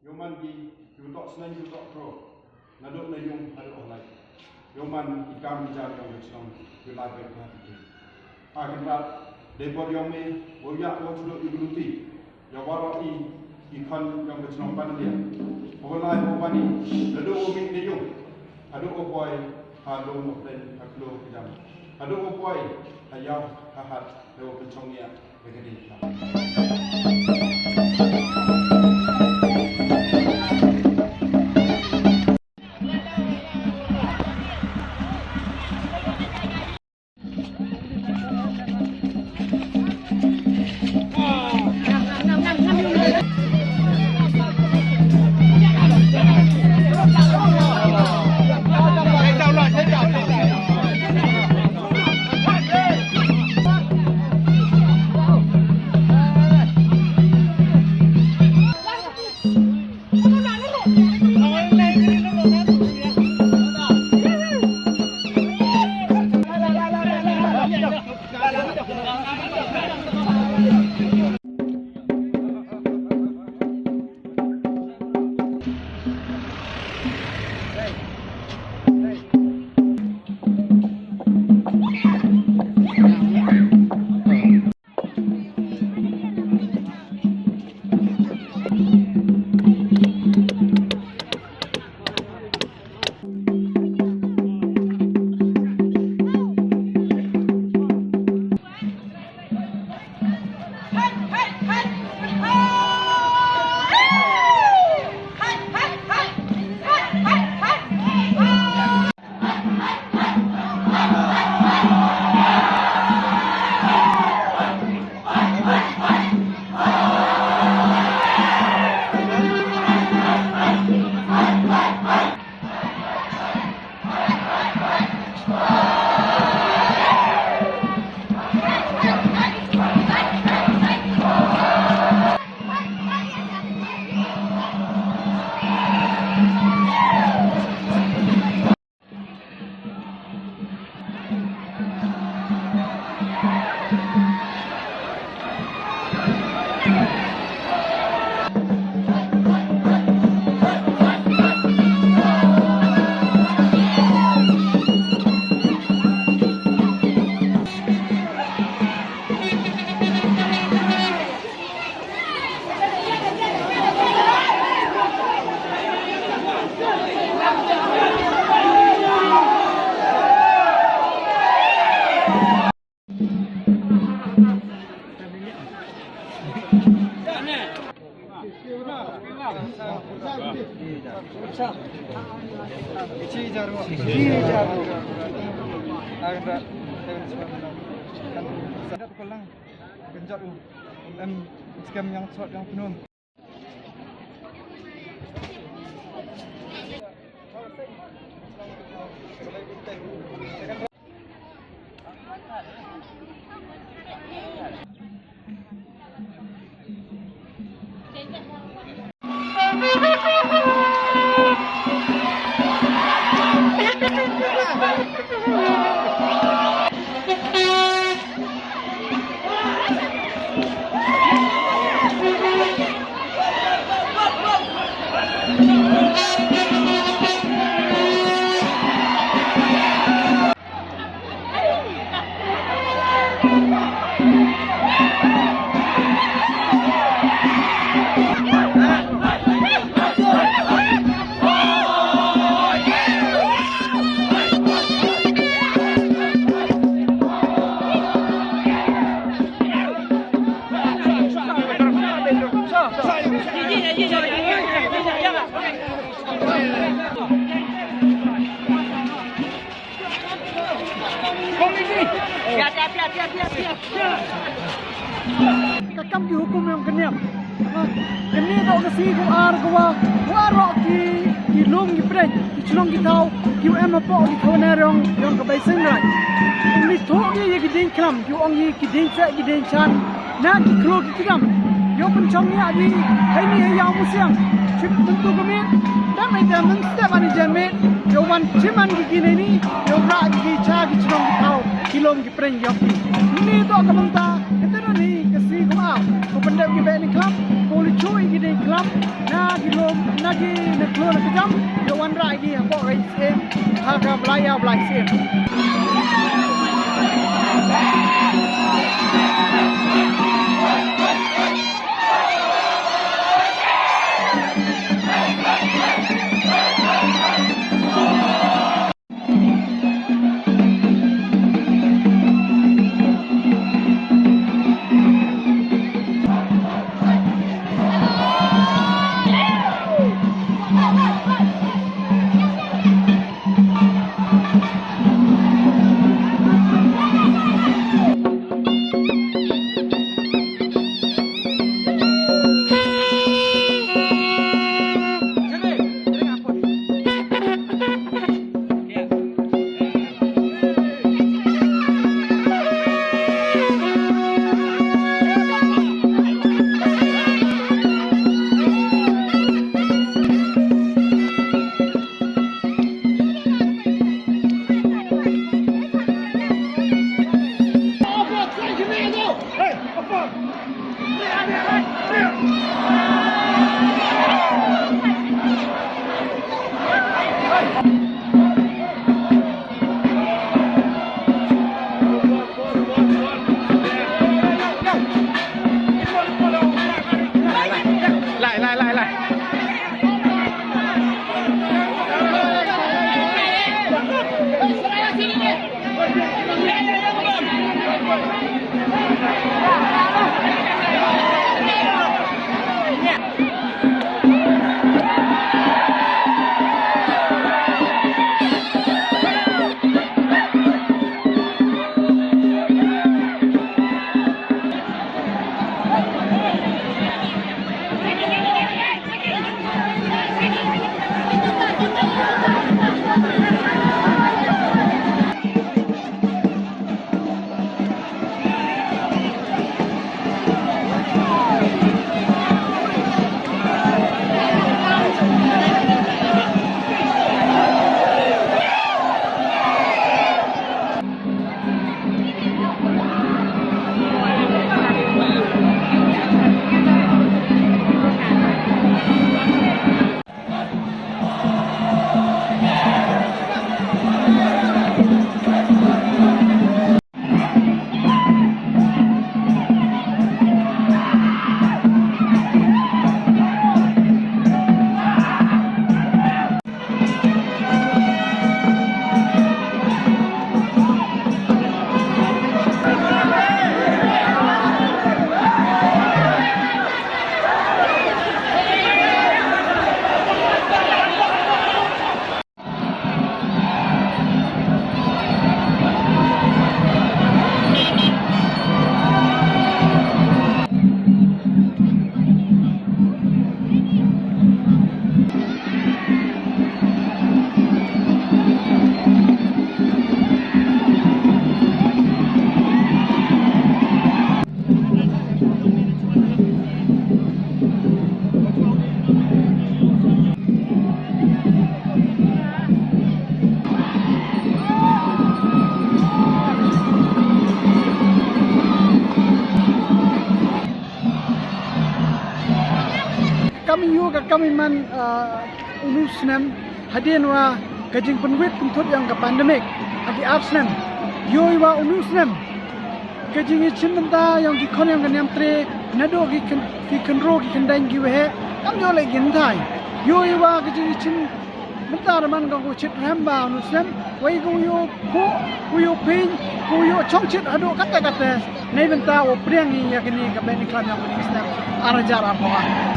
Yoman di yutok senang yutok pro, naduk na yung ada olay. Yoman ikam bicara yang bersenang wilayah berhati. Akan rat depor yome boyak wajud iguluti. Jawara ikan yang bersenang pandia. Olay opani naduk omik ni yung. Aduk opoy halom dan aklo kidam. Aduk opoy ayam kahat lewat pencongnya begini. Scam yang shot yang penuh. Kakam dihukum yang kenyam. Kini tak kesi ku ar ku warok ki kilom gipre chlong kitau kiu emapo kitonarong yong kabai sengrai mi thogi ye giding kram kiu ong ye giding sa giding chan na ki klo kidam yo pen chong ya ni hai ni ya musiang chip tentu kami dan mai dan men step ani janme yo wan chiman gini ni yo ra gi cha gi chlong kitau kilom gipre yong ni to kamanta ketero ni kasi ko aw ko pendem gi be ni kram ko li chui gi kram na kilom na gi na klo na kidam yo wan ra gi bo rai sem ha ka blai ya blai sem kami juga kami man ulusnem hadian wa kajing penwit untuk yang ke pandemik agi artsnem yoi wa ulusnem kajing icin menta yang gikon yang kenyam tre nado gikan ro gikan dain giwe kam jo lagi gentai yoi wa kajing icin menta raman kau cit ramba ulusnem wai kau yo pin kau yo chong cit ado kata nei menta o priangi ya kini ke bani klan yang ulusnem arajar apa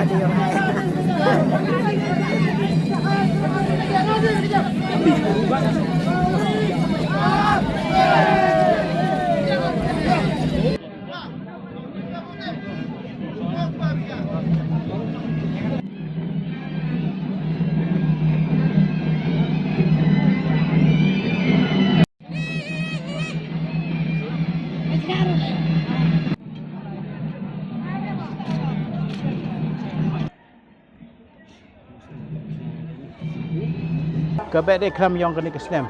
ada yang Kabeh de kram yang kini kesem.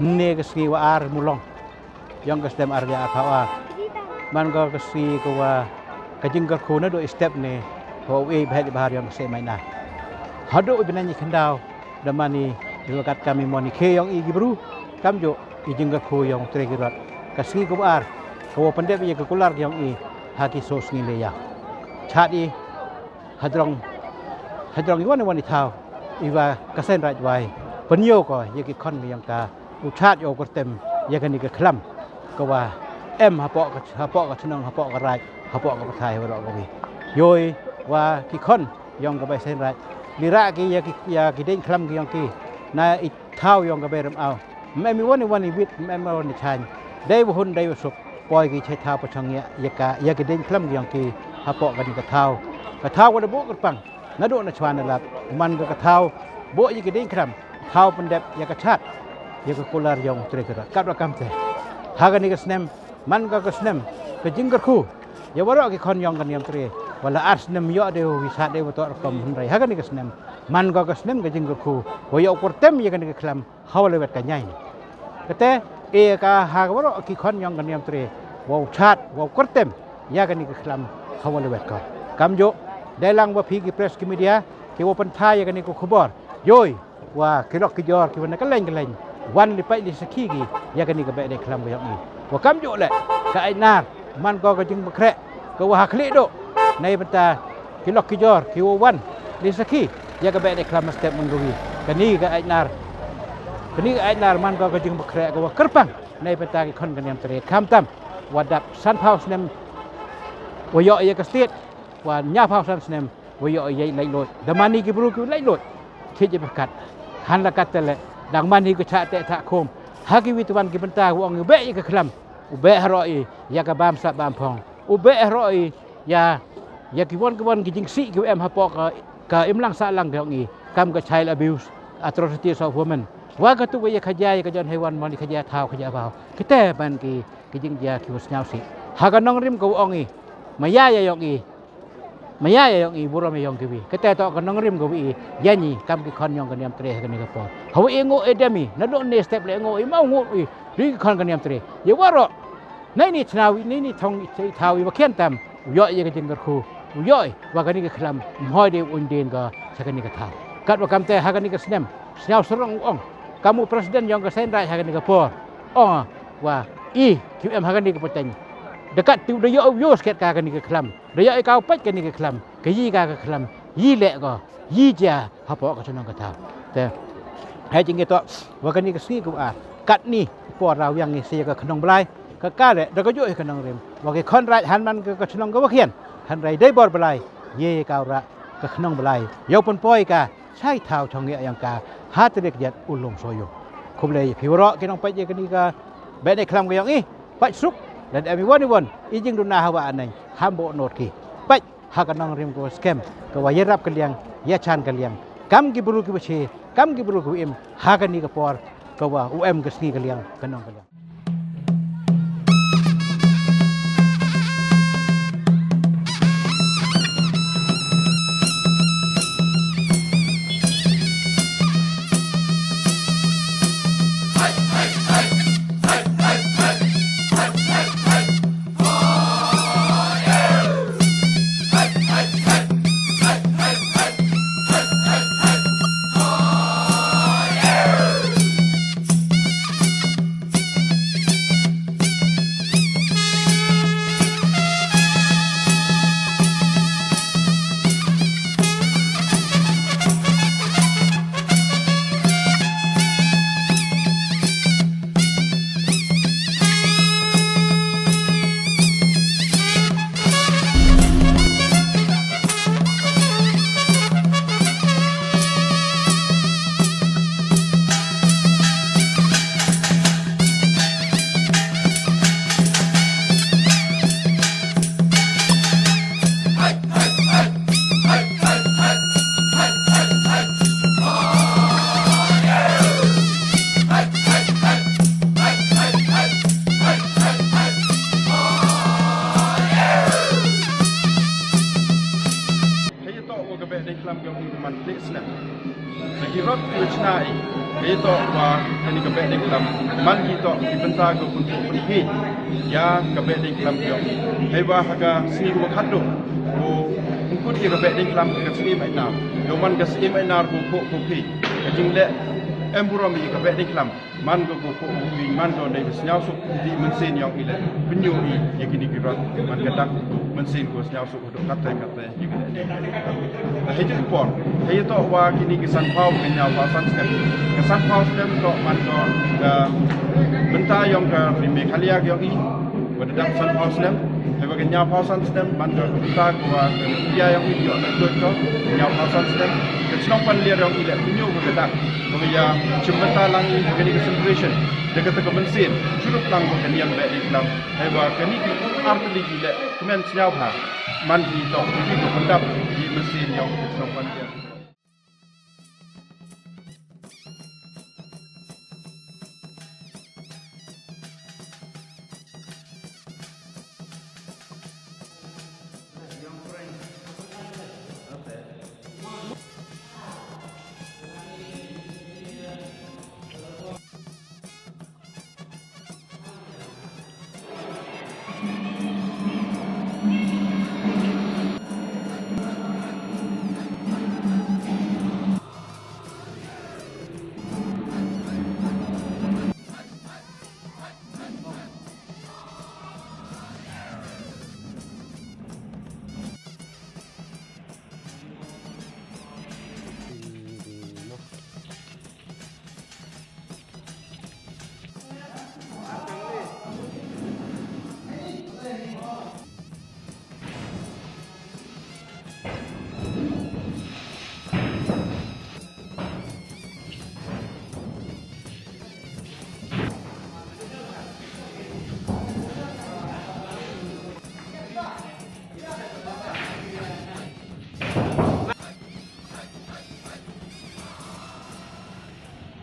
Ni keski wa ar mulong. Yang kesem ar ya kawa. Man go keski ko wa kajing ka khuna do step ni. Ho e bhe bahar yang se mai na. Hado benani kendau damani dekat kami moni ke yang i gibru. Kam jo i jing ka khu yang tre girat. Keski ko ar. Ko pandep ye ka kular yang i hati sos ni le ya. Chat i hadrong iwan wani thau. Iwa kasen raj wai penyo ko ye ki khon yang ka uchat yo ko tem ye ka ni ka khlam ko wa em hapok ka chnong hapok ka raj hapok ka thai wa ro ko wi yoi wa ki khon yong ka bai sen raj lira ki ya ki den khlam ki yong ki na I thau yong ka bai ram au me mi wani wit me ma wani chan dai bu hun dai bu sup poi ki chai thau pa chang ye ki den khlam ki yong ki hapok ka ni ka thau wa bo ka pang na do na chwan na lap man ka thau bo yi ke ding kram thau pendep ya ka chat ya ka kolar yong tre ka kap ra kam te ha ga ni ka snem man ka snem ka jing ka khu ya waro ki khon yong ka niam tre wala ars nem yo de wi sa de to kom hun rai ha ga ni ka snem man ka snem ka jing ka khu wo yo kor tem ya ka ni ka klam haw le wet ka nyai ka te e ka ha ga waro ki khon yong ka niam tre wo chat wo kor tem ya ka ni ka klam haw le wet ka kam joได้ลังว่าพีกิเพรสกิมีเดียที่ว่าเป็นไทยกันนี่ก็ขบวนย่อยว่ากิรอกกิจอร์ที่วันนั้นก็เล่นวันลิไปลิสกี้กี่ยากันนี่ก็แบบได้คลำไปอย่างนี้ว่าคำโยแหละก็ไอ้นาร์มันก็จึงมาแคร์ก็ว่าหักเลี้ยดในบรรดากิรอกกิจอร์ที่ว่าวันลิสกี้ยาก็แบบได้คลำมาสเต็ปมันก็วีกันนี่ก็ไอ้นาร์มันก็จึงมาแคร์ก็ว่ากระปังในบรรดาคนกันยังเตะข้ามตั้มว่าดับซันพาวส์เนี่ยว่าย่อยก็สเตียว่าหญ้าพาวสันสเนมวิโยยัยไล่ลอยดามานีกิบรูกิไล่ลอยที่จะประกาศหันละกัดแต่ละดังมันนี่ก็ชาเตะทะโคมหากิวิตวันกิบันตาวงอุเบะก็คลำอุเบะฮรอยยากระบามสับบามพองอุเบะฮรอยยากิวันกิจิงซีกิเอ็มฮะปอกกับเอ็มลังสะลังเดียวนี้กำกับชายละบิวส์อัตราสติสอบหัวมันว่าก็ตัววิยาขยายก็จนให้วันมันขยายเท้าขยายเบาคิดแต่บันกิจิงยาคิวสเงาสิหากน้องริมกับองนี้มายายองนี้มายายองอีบุรุษไม่ยองกีวีก็แต่ต่อกันน้องริมกีวียันนี่กำกิคอนยองกันยามเตะกันนี่ก็พอเขาเองโง่เอเดมี่นั่นโดนเนสเต็ปเลยโง่อีมาโง่อีรีคอนกันยามเตะอย่าว่าหรอกนี่ชนาวีนี่ทองทาวีว่าเขียนตามย่อยยังกันจิงกระคูย่อยว่ากันนี่ก็คลำหอยเดียวอุ่นเดินก็สักกันนี่ก็ท่ากัดว่าคำแต่หากันนี่ก็สเนมสเนลสรงองkamu presiden yang ke senrai hak ni ke porว่าอีคิวเอ็มหากันนี่ก็ปัจจัยdekat tu dia yo sket ka kan ni ke klam dia ai kau pat kan ni ke klam ke yi ka ke klam yi le ko yi ja ha po ka chonong ka ta te hai jing ke to wa kan ni ke si ku a kat ni po raw yang ni se ka khnong blai ka ka le da ko yo ka nong rem wa ke khon rai han man ka chonong ka wa khian han rai dai bor blai ye ka ra ka khnong blai yo pon poi ka chai thau chong ye yang ka ha te lek yat ulong so yo khum le phi ro ke nong pa ye kan ni ka be dai klam ka yang ni pa suk dan everyone ijing duna hawa anai hambo not ki pai hakanang rim ko scam ko wa yerap kaliang ya chan kaliang kam ki buru ki bache kam ki buru ku im hakani ka por ko wa um ka sni kaliang kanong kaliang snap. Lagi rot kucnai itu wah ini kebet di kelam man kita dibentar ke untuk penting ya kebet di kelam yo heba haga sini ko khaddo ko ungkut ki kebet di kelam ke sini mai na yo man ke sini mai na ko pi jing le emburo mi kebet di kelam man ko pi man do dai senyau su di mensin yang ile penyu i ye kini ki rot man kadak mensin ko senyau su do kata ye kini hejit por heito wa kini ki san pau kenyau wa san skan kesan pau skan to man do benta yang ke primi khalia yang i wa dak san pau skan heba kenyau pau san skan man do benta ko wa dia yang i yo tak to kenyau pau san skan ke chong pan le yang i le penyu ko dak ko ya cumenta lang i kini ki celebration dekat ke mensin curup lang ko kenian be di kelam heba kini ki artli ki le kemen senyau ha man di to ki ko pendap di mesin yang chong pan dia